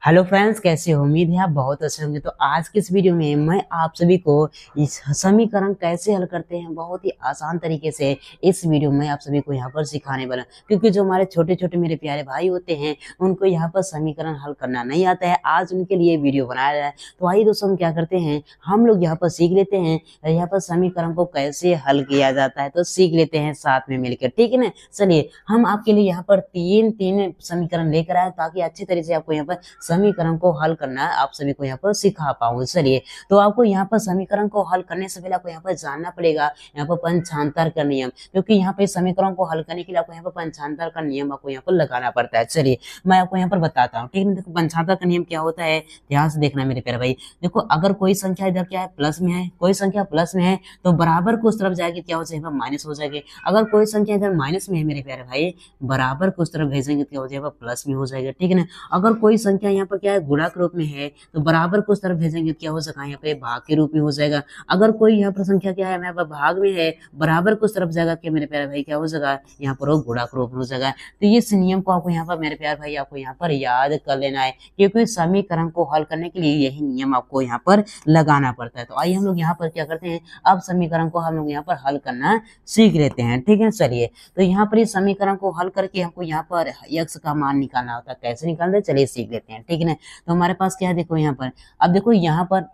Hello friends, कैसे हो? उम्मीद है आप बहुत अच्छे होंगे। तो आज के इस वीडियो में मैं आप सभी को इस समीकरण कैसे हल करते हैं बहुत ही आसान तरीके से इस वीडियो में आप सभी को यहाँ पर सिखाने वाला हूं। क्योंकि जो हमारे छोटे छोटे मेरे प्यारे भाई होते हैं उनको यहाँ पर समीकरण हल करना नहीं आता है, आज उनके लिए वीडियो बनाया जाए। तो आइए दोस्तों, हम क्या करते हैं, हम लोग यहाँ पर सीख लेते हैं यहाँ पर समीकरण को कैसे हल किया जाता है। तो सीख लेते हैं साथ में मिलकर, ठीक है ना। चलिए, हम आपके लिए यहाँ पर तीन तीन समीकरण लेकर आए ताकि अच्छी तरह से आपको यहाँ पर समीकरण को हल करना आप सभी को यहाँ पर सिखा पाऊंगा। चलिए, तो आपको यहाँ पर समीकरण को हल करने से पहले आपको यहाँ पर जानना पड़ेगा यहाँ पर पंचांतर का नियम, क्योंकि यहाँ पे समीकरण को हल करने के लिए आपको यहाँ पर पंचांतर का नियम आपको यहाँ पर लगाना पड़ता है। चलिए, मैं आपको यहाँ पर बताता हूँ, ठीक है। देखो, पंचांतर का नियम क्या होता है, ध्यान से देखना मेरे प्यारे भाई। देखो, अगर कोई संख्या इधर क्या है, प्लस में है, कोई संख्या प्लस में है तो बराबर को उस तरफ जाएगी, क्या हो जाएगा, माइनस हो जाएगी। अगर कोई संख्या इधर माइनस में है मेरे प्यारे भाई, बराबर को उस तरफ भेजेंगे तो क्या हो जाएगा, प्लस में हो जाएगा, ठीक है ना। अगर कोई संख्या यहाँ पर क्या है, गुणा के रूप में है तो बराबर को उस तरफ भेजेंगे क्या हो जाएगा, यहाँ पे भाग के रूप में हो जाएगा। अगर कोई यहाँ पर संख्या क्या है, यहाँ पर भाग में है, बराबर को उस तरफ जाएगा कि मेरे प्यारे भाई क्या हो जाएगा, यहाँ पर वो गुणा के रूप में हो जाएगा। तो इस नियम को आपको यहाँ पर मेरे प्यारे भाई आपको यहाँ पर याद कर लेना है, क्योंकि समीकरण को हल करने के लिए यही नियम आपको यहाँ पर लगाना पड़ता है। तो आइए हम लोग यहाँ पर क्या करते हैं, अब समीकरण को हम लोग यहाँ पर हल करना सीख लेते हैं, ठीक है। चलिए, तो यहाँ पर इस समीकरण को हल करके हमको यहाँ पर x का मान निकालना होता है। कैसे निकालते हैं, चलिए सीख लेते हैं, ठीक है ना। तो हमारे पास क्या है, देखो यहाँ पर, अब देखो यहाँ पर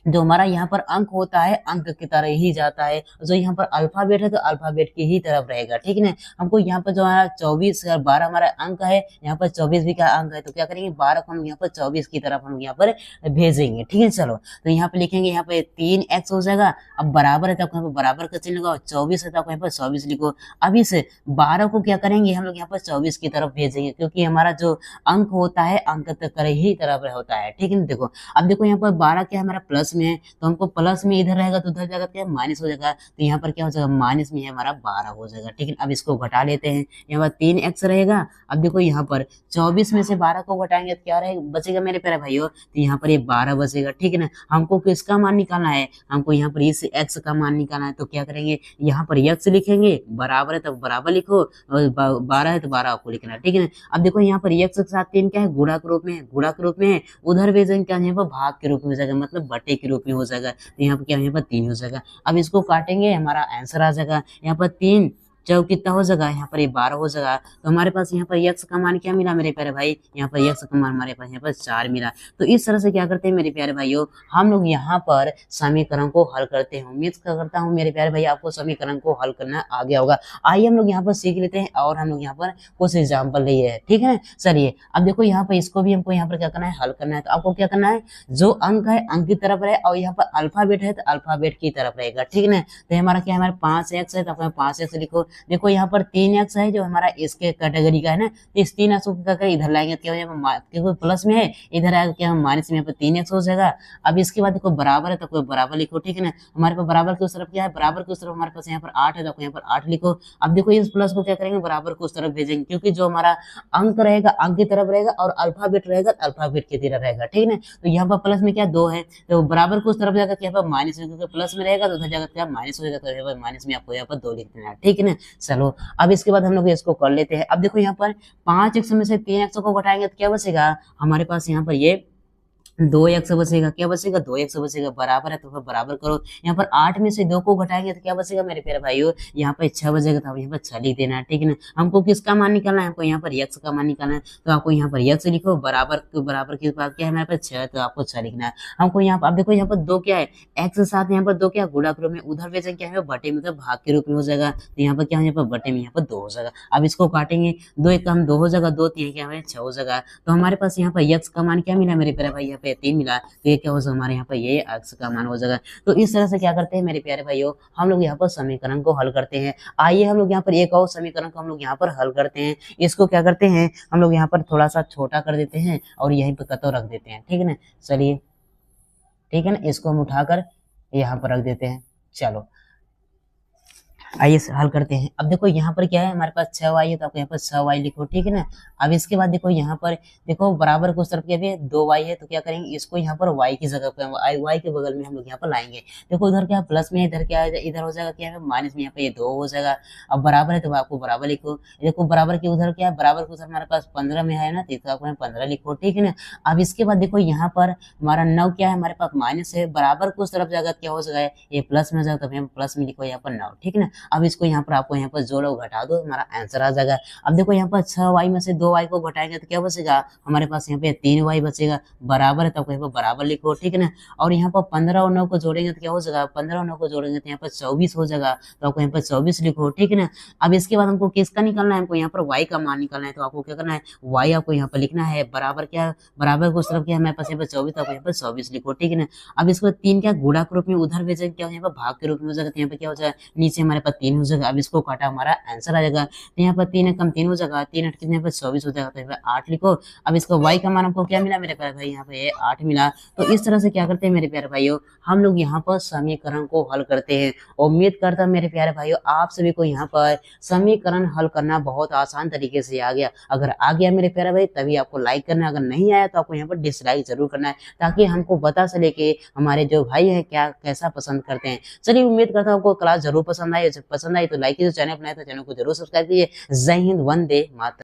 जो हमारा यहाँ पर अंक होता है अंक की तरह ही जाता है, जो यहाँ पर अल्फाबेट है तो अल्फाबेट की ही तरफ रहेगा, ठीक है ना। हमको यहाँ पर जो हमारा 24 और 12 हमारा अंक है, यहाँ पर 24 भी का अंक है, तो क्या करेंगे, 12 को हम यहाँ पर 24 की तरफ हम यहाँ पर भेजेंगे, ठीक है। चलो, तो यहाँ पे लिखेंगे, यहाँ पे 3x हो जाएगा। अब बराबर है तो आपको यहाँ पर बराबर का चिन्ह लगाओ, 24 है तो आपको यहाँ पर 24 लिखो। अब इस 12 को क्या करेंगे, हम लोग यहाँ पर 24 की तरफ भेजेंगे, क्योंकि हमारा जो अंक होता है अंक कर ही तरफ होता है, ठीक है ना। देखो, अब देखो यहाँ पर 12 क्या है, हमारा प्लस में है, तो हमको प्लस में इधर रहेगा तो उधर जाएगा क्या, माइनस हो जाएगा। तो यहाँ पर क्या हो जाएगा, माइनस में है हमारा 12 हो जाएगा, ठीक है। अब इसको घटा लेते हैं, यहाँ पर 3x रहेगा। अब देखो यहाँ पर 24 में से 12 को घटाएंगे तो क्या रहेगा, बचेगा मेरे प्यारे भाइयों, तो यहाँ पर ये 12 बचेगा, ठीक है ना। हमको किसका मान निकालना है, हमको यहाँ पर इस x का मान निकालना है। तो क्या करेंगे, यहाँ पर x लिखेंगे, बराबर है तो बराबर लिखो, और 12 है तो 12 को लिखना, ठीक है ना। अब देखो यहाँ पर x के साथ 3 क्या है, गुणा के रूप में है, गुणा के रूप में है, उधर भेजेंगे क्या, यहाँ पर भाग के रूप में हो जाएगा, मतलब बटे के रूप में हो जाएगा। तो यहाँ पर क्या, यहाँ पर 3 हो जाएगा। अब इसको काटेंगे, हमारा आंसर आ जाएगा, यहाँ पर 3 चौक कितना हो जाएगा, यहाँ पर ये 12 हो जाएगा। तो हमारे पास यहाँ पर x का मान क्या मिला मेरे प्यारे भाई, यहाँ पर x का मान हमारे पास यहाँ पर 4 मिला। तो इस तरह से क्या करते हैं मेरे प्यारे भाइयों, हम लोग यहाँ पर समीकरण को हल करते हैं। उम्मीद करता हूँ मेरे प्यारे भाई आपको समीकरण को हल करना आ गया होगा। आइए हम लोग यहाँ पर सीख लेते हैं और हम लोग यहाँ पर कुछ एग्जाम्पल लिए है, ठीक है। चलिए, अब देखो यहाँ पर इसको भी हमको यहाँ पर क्या करना है, हल करना है। तो आपको क्या करना है, जो अंक है अंक की तरफ रहे, और यहाँ पर अल्फाबेट है तो अल्फाबेट की तरफ रहेगा, ठीक है ना। तो हमारा क्या है, हमारा 5x है तो आपको 5x लिखो। देखो यहाँ पर 3x है जो हमारा इसके कैटेगरी का है ना, तो इस 3x को क्या करें, इधर लाएंगे क्या हो जाएगा, क्योंकि प्लस में है, इधर आएगा क्या, माइनस में, यहाँ पर 3x हो जाएगा। अब इसके बाद देखो बराबर है तो कोई बराबर लिखो, ठीक है ना। हमारे पास बराबर की उस तरफ क्या है, बराबर की उस तरफ हमारे पास यहाँ पर 8 है तो यहाँ पर 8 लिखो। अब देखो इस प्लस को क्या करेंगे, बराबर को उस तरफ भेजेंगे, क्योंकि जो हमारा अंक रहेगा अंक की तरफ रहेगा और अल्फाबेट रहेगा अल्फाबेट की तरफ रहेगा, ठीक है ना। तो यहाँ पर प्लस में क्या 2 है, तो बराबर को उस तरफ जाकर यहाँ पर माइनस में, क्योंकि प्लस में रहेगा तो उधर जाकर क्या माइनस हो जाएगा, तो यहाँ पर माइनस में आपको यहाँ पर 2 लिख देना है, ठीक है ना। चलो, अब इसके बाद हम लोग इसको कर लेते हैं। अब देखो यहाँ पर 5x में से 3x को घटाएंगे तो क्या बचेगा, हमारे पास यहाँ पर ये 2x बचेगा, क्या बचेगा, 2x बचेगा, बराबर है तो फिर बराबर करो। यहाँ पर 8 में से 2 को घटाएंगे तो क्या बचेगा मेरे प्यारे भाइयों, यहाँ पर 6 बचेगा, तो यहाँ पर 6 लिख देना है, ठीक है ना। हमको किसका मान निकालना है, हमको यहाँ पर x का मान निकालना है। तो आपको यहाँ पर x लिखो, बराबर के बाद क्या है मेरे पास 6, तो आपको 6 लिखना है। हमको यहाँ पर, अब देखो यहाँ पर 2 क्या है, x के साथ यहाँ पर 2 क्या, गुणा के रूप में, उधर भेजेंगे क्या है, बटे में, मतलब भाग के रूप में हो जाएगा। तो यहाँ पर क्या है, यहाँ पर बटे में यहाँ पर 2 हो जाएगा। अब इसको काटेंगे, 2 1 हम 2 हो जाएगा, 2 3 क्या है 6 हो जाएगा। तो हमारे पास यहाँ पर x का मान क्या मिला मेरे प्यारे भाई, यहाँ पे 3 मिला। तो ये क्या हो जाएगा, हमारे यहाँ पर ये x का मान हो जाएगा। तो इस तरह से क्या करते हैं मेरे प्यारे भाइयों, हम लोग यहाँ पर समीकरण को हल करते हैं। आइए हम लोग यहाँ पर एक और समीकरण को हम लोग यहाँ पर हल करते हैं। इसको क्या करते हैं, हम लोग यहाँ पर थोड़ा सा छोटा कर देते हैं और यहीं पर कतो रख देते हैं, ठीक है ना। चलिए, ठीक है ना, इसको हम उठाकर यहाँ पर रख देते हैं। चलो, आइए हल करते हैं। अब देखो यहाँ पर क्या है, हमारे पास 6y है तो आपको यहाँ पर 6y लिखो, ठीक है ना। अब इसके बाद देखो यहाँ पर देखो बराबर को उस तरफ क्या भी है 2y है, तो क्या करेंगे इसको यहाँ पर y की जगह पर y के बगल में हम लोग यहाँ पर लाएंगे। देखो उधर क्या प्लस में, इधर क्या है, इधर हो जाएगा क्या है माइनस में, यहाँ पे ये 2 हो जाएगा। अब बराबर है तो आपको बराबर लिखो। देखो बराबर के उधर क्या है, बराबर के उधर हमारे पास 15 में है ना, तो आपको 15 लिखो, ठीक है ना। अब इसके बाद देखो यहाँ पर हमारा 9 क्या है, हमारे पास माइनस है, बराबर को उस तरफ जाएगा क्या हो जाएगा, ये प्लस में हो जाएगा, तो यहाँ प्लस में लिखो यहाँ पर 9, ठीक है ना। अब इसको यहाँ पर आपको यहाँ पर जोड़ो घटा दो, हमारा आंसर आ जाएगा। अब देखो यहाँ पर 6y में से 2y को घटाएंगे तो क्या बचेगा, हमारे पास यहाँ पे 3y बचेगा, बराबर है तो आपको यहाँ पर बराबर लिखो, ठीक है ना। और यहाँ पर 15 और 9 को जोड़ेंगे तो क्या हो जाएगा, 15 और 9 को जोड़ेंगे तो यहाँ पर 24 हो जाएगा, तो आपको यहाँ पर 24 लिखो, ठीक है ना। अब इसके बाद हमको किसका निकालना है, हमको यहाँ पर y का मान निकालना है, तो आपको क्या करना है, y आपको यहाँ पर लिखना है, बराबर क्या, बराबर को उस तरफ क्या है हमारे पास यहाँ पर 24, आपको यहाँ पर 24 लिखो, ठीक है ना। अब इसको 3 क्या गुणा के रूप में उधर भेजेंगे, क्या यहाँ पर भाग के रूप में हो जाएगा, तो यहाँ पे क्या हो जाएगा, नीचे हमारे पास 3 हो जाएगा। अब इसको काटा, हमारा आंसर आ जाएगा। तो यहाँ पर 3 कम 3 हो जाएगा, 3 8 कितने पर 24 हो जाएगा, तो यहाँ पर 8 लिखो। अब इसको y का मान हमको क्या मिला मेरे प्यारे भाई, यहाँ पे 8 मिला। तो इस तरह से क्या करते हैं मेरे प्यारे भाइयों, हम लोग यहाँ पर समीकरण को हल करते हैं। उम्मीद करता हूँ मेरे प्यारे भाइयों आप सभी को यहाँ पर समीकरण हल करना बहुत आसान तरीके से आ गया। अगर आ गया मेरे प्यारे भाई तभी आपको लाइक करना है, अगर नहीं आया तो आपको यहाँ पर डिसलाइक जरूर करना है, ताकि हमको पता चले कि हमारे जो भाई हैं क्या कैसा पसंद करते हैं। चलिए उम्मीद करता हूँ आपको क्लास जरूर पसंद आई, पसंद आई तो लाइक कीजिए, चैनल बनाए तो चैनल को जरूर सब्सक्राइब कीजिए। जय हिंद, वंदे मातरम।